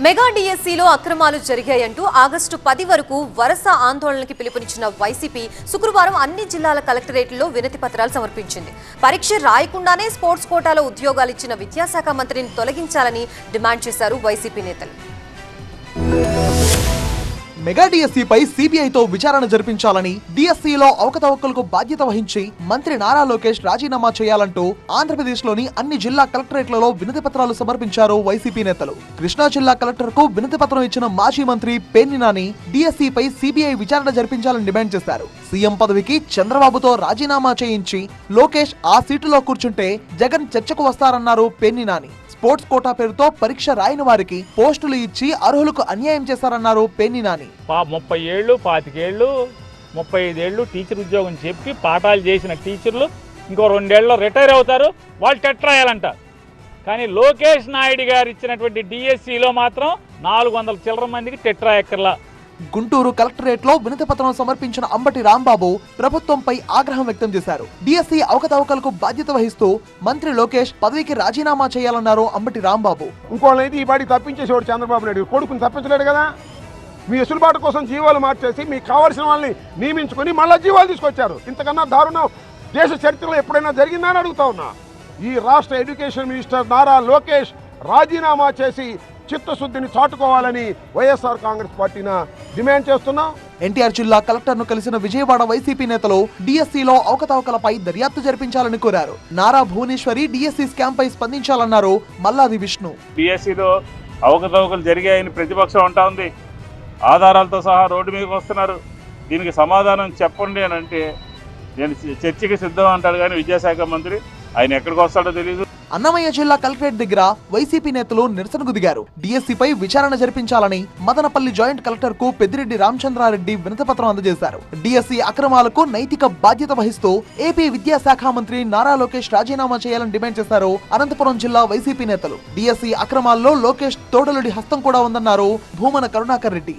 Mega డిఎస్సిలో అక్రమాలు జరిగాయంటూ August 10 వరకు వరుస ఆందోళనకి పిలుపునిచ్చిన వైసీపీ శుక్రవారం అన్ని జిల్లాల కలెక్టరేట్లో వినతి పత్రాలు సమర్పించింది. పరీక్ష రాయకుండానే స్పోర్ట్స్ కోటాలో ఉద్యోగాలు ఇచ్చిన విద్యాశాఖ మంత్రిని తొలగించాలని డిమాండ్ చేశారు వైసీపీ నేతలు. మెగా డిఎస్సిపై సిబిఐతో విచారణ జరిపించాలని, డిఎస్సిలో అవకతవకలకు బాధ్యత వహించి మంత్రి నారా లోకేష్ రాజీనామా చేయాలంటూ ఆంధ్రప్రదేశ్లోని అన్ని జిల్లా కలెక్టరేట్లలో వినతి పత్రాలు సమర్పించారు వైసీపీ నేతలు. కృష్ణా జిల్లా కలెక్టర్కు వినతి పత్రం ఇచ్చిన మాజీ మంత్రి పేర్ని నాని డిఎస్సిపై సిబిఐ విచారణ జరిపించాలని డిమాండ్ చేశారు. సీఎం పదవికి చంద్రబాబుతో రాజీనామా చేయించి లోకేష్ ఆ సీటులో కూర్చుంటే జగన్ చర్చకు వస్తారన్నారు పేర్ని నాని. స్పోర్ట్స్ కోటా పేరుతో పరీక్ష రాయని వారికి పోస్టులు ఇచ్చి అర్హులకు అన్యాయం చేశారన్నారు పేర్ని నాని. 30 ఏళ్ళు 25 ఏళ్ళు 35 ఏళ్ళు టీచర్ ఉద్యోగం చెప్పి పాఠాలు చేసిన టీచర్లు ఇంకో 2 ఏళ్ళలో రిటైర్ అవుతారు, వాళ్ళు టెట్ రాయాలంట. కానీ లోకేష్ నాయుడు గారు ఇచ్చినటువంటి డిఎస్సిలో మాత్రం 400 చిల్లర మందికి టెట్ రాయక్కర్లా. గుంటూరు కలెక్టరేట్ లో వినతి పత్రం సమర్పించిన అంబటి రాంబాబు ప్రభుత్వంపై ఆగ్రహం వ్యక్తం చేశారు. డిఎస్సి అవకతవకలకు బాధ్యత వహిస్తూ మంత్రి లోకేష్ పదవికి రాజీనామా చేయాలన్నారు అంబటి రాంబాబు. ఇంకోళ్ళైతే ఈ పాటికి తప్పించేసేవాడు చంద్రబాబు నాయుడు, కొడుకుని తప్పించలేడు కదా. మీ వెసులుబాటు కోసం జీవాలు మార్చేసి మీకు కావాల్సిన వాళ్ళని నియమించుకొని మళ్ళీ జీవాలు తీసుకొచ్చారు. ఇంతకన్నా దారుణం దేశ చరిత్రలో ఎప్పుడైనా జరిగిందా అని అడుగుతా ఉన్నా. ఈ రాష్ట్ర ఎడ్యుకేషన్ మినిస్టర్ నారా లోకేష్ రాజీనామా చేసి చిత్తశుద్ధిని చాటుకోవాలని వైఎస్ఆర్ కాంగ్రెస్ పార్టీని డిమాండ్ చేస్తున్నాం. ఎన్టీఆర్ జిల్లా కలెక్టర్ ను కలిసిన విజయవాడ వైసీపీ నేతలు డిఎస్సిలో అవకతవకలపై దర్యాప్తు జరిపించాలని కోరారు. నారా భువనేశ్వరి డిఎస్సి స్కామ్ పై స్పందించాలన్నారు మల్లాది విష్ణు. డిఎస్సిలో అవకతవకలు జరిగాయని ప్రతిపక్షం అంటా ఉంది, ఆధారాలతో సహా రోడ్డు మీదకి వస్తున్నారు. దీనికి సమాధానం చెప్పండి అని అంటే నేను చర్చకి సిద్ధం అంటాడు, కానీ విద్యాశాఖ మంత్రి ఆయన ఎక్కడికి వస్తాడో తెలియదు. అన్నమయ్య జిల్లా కలెక్టరేట్ దగ్గర వైసీపీ నేతలు నిరసనకు దిగారు. డిఎస్సిపై విచారణ జరిపించాలని మదనపల్లి జాయింట్ కలెక్టర్ కు పెద్దిరెడ్డి రామచంద్రారెడ్డి వినతిపత్రం అందజేశారు. డిఎస్సి అక్రమాలకు నైతిక బాధ్యత వహిస్తూ ఏపీ విద్యాశాఖ మంత్రి నారా లోకేష్ రాజీనామా చేయాలని డిమాండ్ చేశారు అనంతపురం జిల్లా వైసీపీ నేతలు. డిఎస్సి అక్రమాల్లో లోకేష్ తోడలుడి హస్తం కూడా ఉందన్నారు భూమన కరుణాకర్ రెడ్డి.